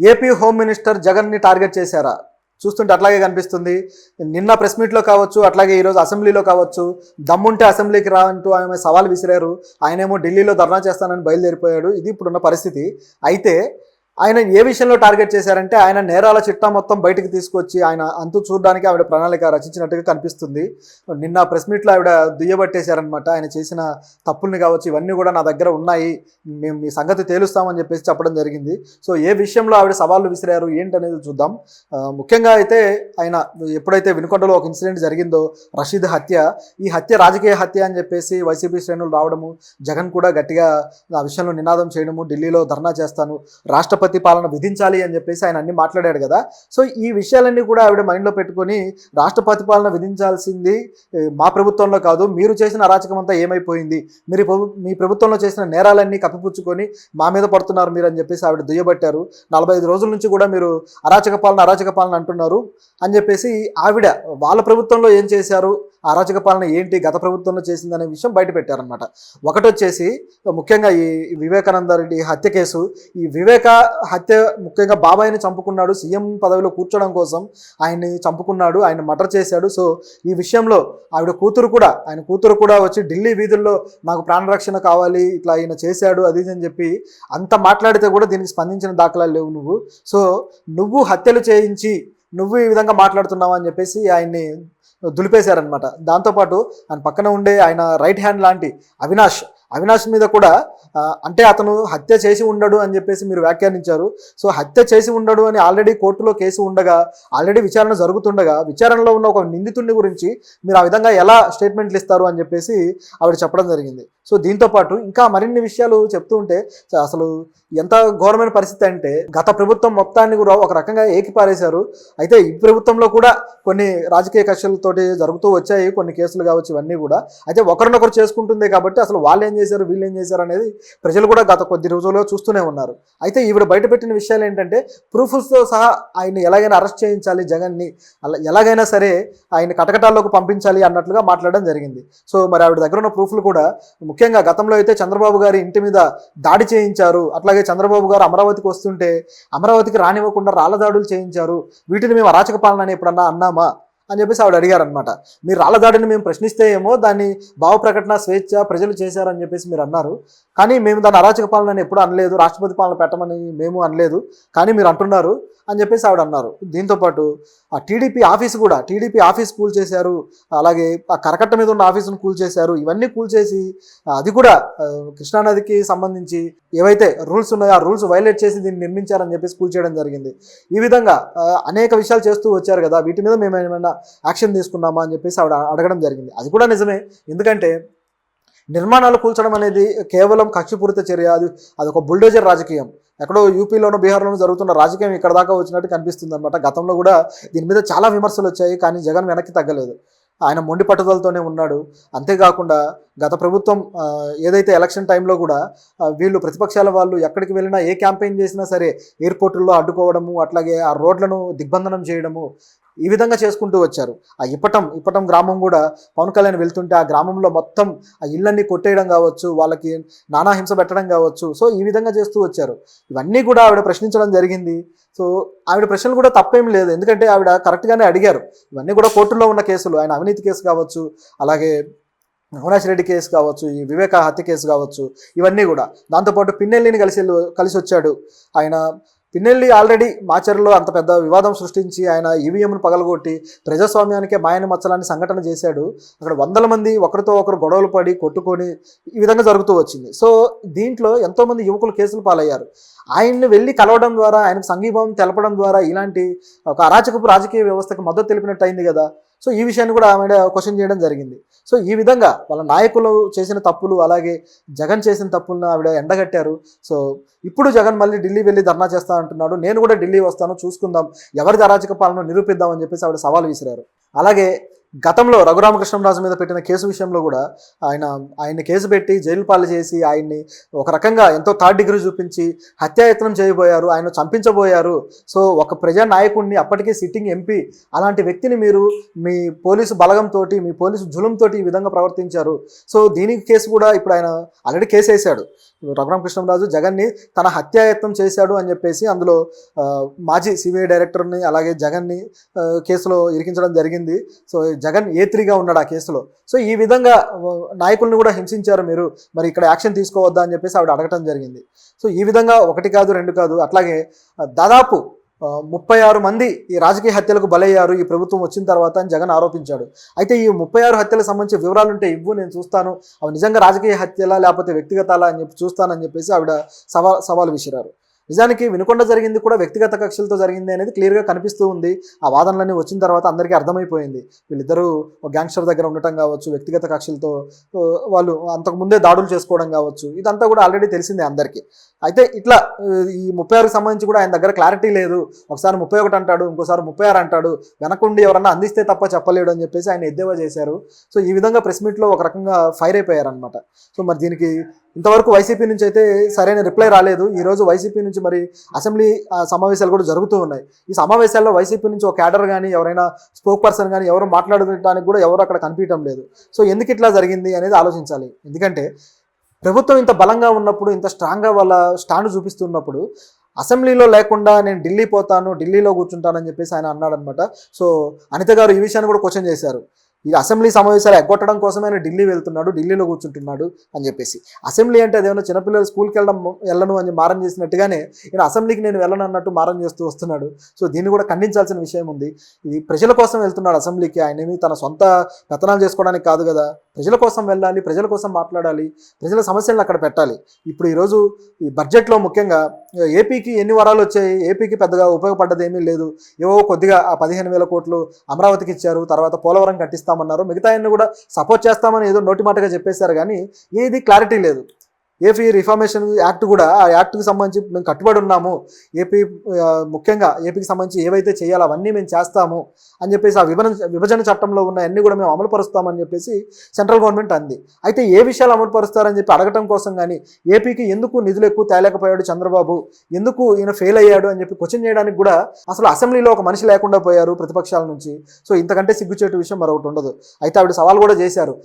AP home minister జగన్ని target చేశారా? చూస్తుంటే అట్లాగే కనిపిస్తుంది. నిన్న ప్రెస్ మీట్లో కావచ్చు, అట్లాగే ఈరోజు అసెంబ్లీలో కావచ్చు, దమ్ముంటే అసెంబ్లీకి రా అంటూ ఆమె సవాల్ విసిరారు. ఆయనేమో ఢిల్లీలో ధర్నా చేస్తానని బయలుదేరిపోయాడు. ఇది ఇప్పుడున్న పరిస్థితి. అయితే ఆయన ఏ విషయంలో టార్గెట్ చేశారంటే, ఆయన నేరాల చిట్టా మొత్తం బయటకు తీసుకొచ్చి ఆయన అంతు చూడడానికి ఆవిడ ప్రణాళిక రచించినట్టుగా కనిపిస్తుంది. నిన్న ప్రెస్ మీట్లో ఆవిడ దుయ్యబట్టేశారనమాట. ఆయన చేసిన తప్పుల్ని కావచ్చు, ఇవన్నీ కూడా నా దగ్గర ఉన్నాయి, మేము మీ సంగతి తేలుస్తామని చెప్పేసి చెప్పడం జరిగింది. సో ఏ విషయంలో ఆవిడ సవాళ్ళు విసిరారు ఏంటనేది చూద్దాం. ముఖ్యంగా అయితే ఆయన ఎప్పుడైతే వినుకొండలో ఒక ఇన్సిడెంట్ జరిగిందో, రషీద్ హత్య, ఈ హత్య రాజకీయ హత్య అని చెప్పేసి వైసీపీ శ్రేణులు రావడము, జగన్ కూడా గట్టిగా ఆ విషయంలో నినాదం చేయడము, ఢిల్లీలో ధర్నా చేస్తాను, రాష్ట్రపతి పాలన విధించాలి అని చెప్పేసి ఆయన అన్ని మాట్లాడాడు కదా. సో ఈ విషయాలన్నీ కూడా ఆవిడ మైండ్లో పెట్టుకొని, రాష్ట్రపతి పాలన విధించాల్సింది మా ప్రభుత్వంలో కాదు, మీరు చేసిన అరాచకం అంతా ఏమైపోయింది, మీ ప్రభుత్వంలో చేసిన నేరాలన్నీ కప్పిపుచ్చుకొని మా మీద పడుతున్నారు మీరు అని చెప్పేసి ఆవిడ దుయ్యబట్టారు. 45 రోజుల నుంచి కూడా మీరు అరాచక పాలన అంటున్నారు అని చెప్పేసి ఆవిడ వాళ్ళ ప్రభుత్వంలో ఏం చేశారు, అరాచక పాలన ఏంటి, గత ప్రభుత్వంలో చేసిందనే విషయం బయట పెట్టారనమాట. ఒకటి వచ్చేసి ముఖ్యంగా ఈ వివేకానంద రెడ్డి హత్య కేసు. ఈ వివేక హత్య ముఖ్యంగా బాబాయిని చంపుకున్నాడు, సీఎం పదవిలో కూర్చోవడం కోసం ఆయన్ని చంపుకున్నాడు, ఆయన మర్డర్ చేశాడు. సో ఈ విషయంలో ఆయన కూతురు కూడా వచ్చి ఢిల్లీ వీధుల్లో నాకు ప్రాణరక్షణ కావాలి, ఇట్లా ఆయన చేశాడు అది అని చెప్పి అంత మాట్లాడితే కూడా దీనికి స్పందించిన దాఖలాలు లేవు. నువ్వు హత్యలు చేయించి నువ్వు ఈ విధంగా మాట్లాడుతున్నావు అని చెప్పేసి ఆయన్ని దులిపేశారనమాట. దాంతోపాటు ఆయన పక్కన ఉండే ఆయన రైట్ హ్యాండ్ లాంటి అవినాష్ మీద కూడా అంటే అతను హత్య చేసి ఉండడు అని చెప్పేసి మీరు వ్యాఖ్యానించారు. సో హత్య చేసి ఉండడు అని ఆల్రెడీ కోర్టులో కేసు ఉండగా, ఆల్రెడీ విచారణ జరుగుతుండగా, విచారణలో ఉన్న ఒక నిందితుడిని గురించి మీరు ఆ విధంగా ఎలా స్టేట్మెంట్లు ఇస్తారు అని చెప్పేసి ఆవిడ చెప్పడం జరిగింది. సో దీంతోపాటు ఇంకా మరిన్ని విషయాలు చెప్తూ ఉంటే అసలు ఎంత ఘోరమైన పరిస్థితి అంటే, గత ప్రభుత్వం మొత్తాన్ని కూడా ఒక రకంగా ఏకిపారేశారు. అయితే ఈ ప్రభుత్వంలో కూడా కొన్ని రాజకీయ కక్షలతోటి జరుగుతూ వచ్చాయి, కొన్ని కేసులు కావచ్చు, ఇవన్నీ కూడా. అయితే ఒకరినొకరు చేసుకుంటుంది కాబట్టి అసలు వాళ్ళు ఏం చేశారు, వీళ్ళు ఏం చేశారు అనేది ప్రజలు కూడా గత కొద్ది రోజుల్లో చూస్తూనే ఉన్నారు. అయితే ఈవిడ బయటపెట్టిన విషయాలు ఏంటంటే, ప్రూఫ్స్తో సహా ఆయన ఎలాగైనా అరెస్ట్ చేయించాలి జగన్ని, అలా ఎలాగైనా సరే ఆయన కటకటాల్లోకి పంపించాలి అన్నట్లుగా మాట్లాడడం జరిగింది. సో మరి ఆవిడ దగ్గర ఉన్న ప్రూఫ్లు కూడా ముఖ్యంగా గతంలో అయితే చంద్రబాబు గారి ఇంటి మీద దాడి చేయించారు, అట్లాగే చంద్రబాబు గారు అమరావతికి వస్తుంటే అమరావతికి రానివ్వకుండా రాళ్ల దాడులు చేయించారు, వీటిని మేము అరాచక పాలన అని ఎప్పుడన్నా అన్నామా అని చెప్పేసి ఆవిడ అడిగారనమాట. మీరు రాళ్ల దాడిని మేము ప్రశ్నిస్తే ఏమో దాన్ని భావ ప్రకటన స్వేచ్ఛ ప్రజలు చేశారని చెప్పేసి మీరు అన్నారు, కానీ మేము దాన్ని అరాచక పాలన అని ఎప్పుడు అనలేదు, రాష్ట్రపతి పాలన పెట్టమని మేము అనలేదు, కానీ మీరు అంటున్నారు అని చెప్పేసి ఆవిడ అన్నారు. దీంతోపాటు ఆ టీడీపీ ఆఫీస్ కూల్ చేశారు, అలాగే ఆ కరకట్ట మీద ఉన్న ఆఫీసును కూల్ చేశారు. ఇవన్నీ కూల్ చేసి అది కూడా కృష్ణానదికి సంబంధించి ఏవైతే రూల్స్ ఉన్నాయో ఆ రూల్స్ వైలేట్ చేసి దీన్ని నిర్మించారని చెప్పేసి కూల్ చేయడం జరిగింది. ఈ విధంగా అనేక విషయాలు చేస్తూ వచ్చారు కదా, వీటి మీద మేము ఏమైనా యాక్షన్ తీసుకున్నామా అని చెప్పేసి ఆవిడ అడగడం జరిగింది. అది కూడా నిజమే, ఎందుకంటే నిర్మాణాలు కూల్చడం అనేది కేవలం కక్షపూరిత చర్య, అది ఒక బుల్డోజర్ రాజకీయం. ఎక్కడో యూపీలోనో బీహార్లోనో జరుగుతున్న రాజకీయం ఇక్కడ దాకా వచ్చినట్టు కనిపిస్తుంది అనమాట. గతంలో కూడా దీని మీద చాలా విమర్శలు వచ్చాయి, కానీ జగన్ వెనక్కి తగ్గలేదు, ఆయన మొండి పట్టుదలతోనే ఉన్నాడు. అంతేకాకుండా గత ప్రభుత్వం ఏదైతే ఎలక్షన్ టైంలో కూడా వీళ్ళు ప్రతిపక్షాల వాళ్ళు ఎక్కడికి వెళ్ళినా, ఏ క్యాంపెయిన్ చేసినా సరే ఎయిర్పోర్టుల్లో అడ్డుకోవడము, అట్లాగే ఆ రోడ్లను దిగ్బంధనం చేయడము, ఈ విధంగా చేసుకుంటూ వచ్చారు. ఆ ఇప్పటం గ్రామం కూడా పవన్ కళ్యాణ్ వెళ్తుంటే ఆ గ్రామంలో మొత్తం ఆ ఇళ్ళన్నీ కొట్టేయడం కావచ్చు, వాళ్ళకి నానా హింస పెట్టడం కావచ్చు. సో ఈ విధంగా చేస్తూ వచ్చారు. ఇవన్నీ కూడా ఆవిడ ప్రశ్నించడం జరిగింది. సో ఆవిడ ప్రశ్నలు కూడా తప్పేం లేదు, ఎందుకంటే ఆవిడ కరెక్ట్గానే అడిగారు. ఇవన్నీ కూడా కోర్టులో ఉన్న కేసులు, ఆయన అవినీతి కేసు కావచ్చు, అలాగే అవినాష్ రెడ్డి కేసు కావచ్చు, ఈ వివేక హత్య కేసు కావచ్చు, ఇవన్నీ కూడా. దాంతోపాటు పిన్నెల్లిని కలిసి వచ్చాడు ఆయన. పిన్నెల్లి ఆల్రెడీ మాచర్లో అంత పెద్ద వివాదం సృష్టించి ఆయన ఈవీఎంను పగలగొట్టి ప్రజాస్వామ్యానికే మాయని మచ్చలాన్ని సంఘటన చేశాడు. అక్కడ వందల మంది ఒకరితో ఒకరు గొడవలు పడి కొట్టుకొని ఈ విధంగా జరుగుతూ వచ్చింది. సో దీంట్లో ఎంతోమంది యువకులు కేసులు పాలయ్యారు. ఆయన్ని వెళ్ళి కలవడం ద్వారా, ఆయనకు సంఘీభావం తెలపడం ద్వారా ఇలాంటి ఒక అరాచకపు రాజకీయ వ్యవస్థకు మద్దతు తెలిపినట్టు అయింది కదా. సో ఈ విషయాన్ని కూడా ఆమె క్వశ్చన్ చేయడం జరిగింది. సో ఈ విధంగా వాళ్ళ నాయకులు చేసిన తప్పులు, అలాగే జగన్ చేసిన తప్పులను ఆవిడ ఎండగట్టారు. సో ఇప్పుడు జగన్ మళ్ళీ ఢిల్లీ వెళ్ళి ధర్నా చేస్తా అంటున్నాడు, నేను కూడా ఢిల్లీ వస్తాను, చూసుకుందాం, ఎవరిది అరాచక పాలన నిరూపిద్దామని చెప్పేసి ఆవిడ సవాల్ విసిరారు. అలాగే గతంలో రఘురామకృష్ణంరాజు మీద పెట్టిన కేసు విషయంలో కూడా ఆయన్ని కేసు పెట్టి జైలు పాలు చేసి ఆయన్ని ఒక రకంగా ఎంతో థర్డ్ డిగ్రీ చూపించి హత్యాయత్నం చేయబోయారు, ఆయన చంపించబోయారు. సో ఒక ప్రజా నాయకుడిని, అప్పటికే సిట్టింగ్ ఎంపీ అలాంటి వ్యక్తిని మీరు మీ పోలీసు బలగంతో, మీ పోలీసు జులంతో ఈ విధంగా ప్రవర్తించారు. సో దీనికి కేసు కూడా ఇప్పుడు ఆయన ఆల్రెడీ కేసు వేశాడు. రఘురామకృష్ణంరాజు జగన్ని తన హత్యాయత్నం చేశాడు అని చెప్పేసి అందులో మాజీ సిబిఐ డైరెక్టర్ని అలాగే జగన్ని కేసులో ఇరికించడం జరిగింది. సో జగన్ A3గా ఉన్నాడు ఆ కేసులో. సో ఈ విధంగా నాయకుల్ని కూడా హింసించారు మీరు, మరి ఇక్కడ యాక్షన్ తీసుకోవద్దా అని చెప్పేసి ఆవిడ అడగటం జరిగింది. సో ఈ విధంగా 1 కాదు 2 కాదు, అట్లాగే దాదాపు 36 మంది ఈ రాజకీయ హత్యలకు బలయ్యారు ఈ ప్రభుత్వం వచ్చిన తర్వాత అని జగన్ ఆరోపించాడు. అయితే ఈ 36 హత్యలకు సంబంధించి వివరాలు ఉంటే ఇవ్వు, నేను చూస్తాను, అవి నిజంగా రాజకీయ హత్యలా లేకపోతే వ్యక్తిగతాలా అని చెప్పి చూస్తానని చెప్పేసి ఆవిడ సవాలు విసిరారు. నిజానికి వినుకొండ జరిగింది కూడా వ్యక్తిగత కక్షలతో జరిగింది అనేది క్లియర్గా కనిపిస్తూ ఉంది. ఆ వాదనలన్నీ వచ్చిన తర్వాత అందరికీ అర్థమైపోయింది. వీళ్ళిద్దరూ గ్యాంగ్స్టర్ దగ్గర ఉండటం కావచ్చు, వ్యక్తిగత కక్షలతో వాళ్ళు అంతకుముందే దాడులు చేసుకోవడం కావచ్చు, ఇదంతా కూడా ఆల్రెడీ తెలిసిందే అందరికీ. అయితే ఇట్లా ఈ 36కి సంబంధించి కూడా ఆయన దగ్గర క్లారిటీ లేదు. ఒకసారి 31 అంటాడు, ఇంకోసారి 36 అంటాడు, వెనకుండి ఎవరన్నా అందిస్తే తప్ప చెప్పలేడు అని చెప్పేసి ఆయన ఎద్దేవా చేశారు. సో ఈ విధంగా ప్రెస్ మీట్లో ఒక రకంగా ఫైర్ అయిపోయారనమాట. సో మరి దీనికి ఇంతవరకు వైసీపీ నుంచి అయితే సరైన రిప్లై రాలేదు. ఈరోజు వైసీపీ నుంచి మరి అసెంబ్లీ సమావేశాలు కూడా జరుగుతూ ఉన్నాయి. ఈ సమావేశాల్లో వైసీపీ నుంచి ఒక క్యాడర్ కానీ ఎవరైనా స్పోక్ పర్సన్ కానీ ఎవరు మాట్లాడడానికి కూడా ఎవరు అక్కడ కనిపించడం లేదు. సో ఎందుకు ఇట్లా జరిగింది అనేది ఆలోచించాలి. ఎందుకంటే ప్రభుత్వం ఇంత బలంగా ఉన్నప్పుడు, ఇంత స్ట్రాంగ్గా వాళ్ళ స్టాండ్ చూపిస్తున్నప్పుడు అసెంబ్లీలో లేకుండా నేను ఢిల్లీ పోతాను, ఢిల్లీలో కూర్చుంటానని చెప్పేసి ఆయన అన్నాడనమాట. సో అనిత గారు ఈ విషయాన్ని కూడా క్వశ్చన్ చేశారు. ఈ అసెంబ్లీ సమావేశాలు ఎగ్గొట్టడం కోసమే ఆయన ఢిల్లీ వెళ్తున్నాడు, ఢిల్లీలో కూర్చుంటున్నాడు అని చెప్పేసి. అసెంబ్లీ అంటే అదేమన్నా చిన్నపిల్లలు స్కూల్కి వెళ్ళను అని మారం చేసినట్టుగానే ఈయన అసెంబ్లీకి నేను వెళ్ళను అన్నట్టు మారం చేస్తూ వస్తున్నాడు. సో దీన్ని కూడా ఖండించాల్సిన విషయం ఉంది. ఇది ప్రజల కోసం వెళ్తున్నాడు అసెంబ్లీకి, ఆయనేమి తన సొంత పెత్తనాలు చేసుకోవడానికి కాదు కదా. ప్రజల కోసం వెళ్ళాలి, ప్రజల కోసం మాట్లాడాలి, ప్రజల సమస్యలను అక్కడ పెట్టాలి. ఇప్పుడు ఈరోజు ఈ బడ్జెట్లో ముఖ్యంగా ఏపీకి ఎన్ని వరాలు వచ్చాయి, ఏపీకి పెద్దగా ఉపయోగపడ్డది ఏమీ లేదు. ఏవో కొద్దిగా ఆ 15,000 కోట్లు అమరావతికి ఇచ్చారు, తర్వాత పోలవరం కట్టిస్తామన్నారు, మిగతా అన్ని కూడా సపోర్ట్ చేస్తామని ఏదో నోటి మాటగా చెప్పేశారు, కానీ ఏది క్లారిటీ లేదు. ఏపీ రిఫార్మేషన్ యాక్ట్ కూడా, ఆ యాక్ట్కి సంబంధించి మేము కట్టుబడి ఉన్నాము, ముఖ్యంగా ఏపీకి సంబంధించి ఏవైతే చేయాలో అవన్నీ మేము చేస్తాము అని చెప్పేసి ఆ విభజన చట్టంలో ఉన్న అన్ని కూడా మేము అమలు పరుస్తామని చెప్పేసి సెంట్రల్ గవర్నమెంట్ అంది. అయితే ఏ విషయాలు అమలు పరుస్తారని చెప్పి అడగటం కోసం కానీ ఏపీకి ఎందుకు నిధులు ఎక్కువ తేలేకపోయాడు చంద్రబాబు, ఎందుకు ఈయన ఫెయిల్ అయ్యాడు అని చెప్పి క్వశ్చన్ చేయడానికి కూడా అసలు అసెంబ్లీలో ఒక మనిషి లేకుండా పోయారు ప్రతిపక్షాల నుంచి. సో ఇంతకంటే సిగ్గుచేటు విషయం మరొకటి ఉండదు. అయితే ఆవిడ సవాల్ కూడా చేశారు,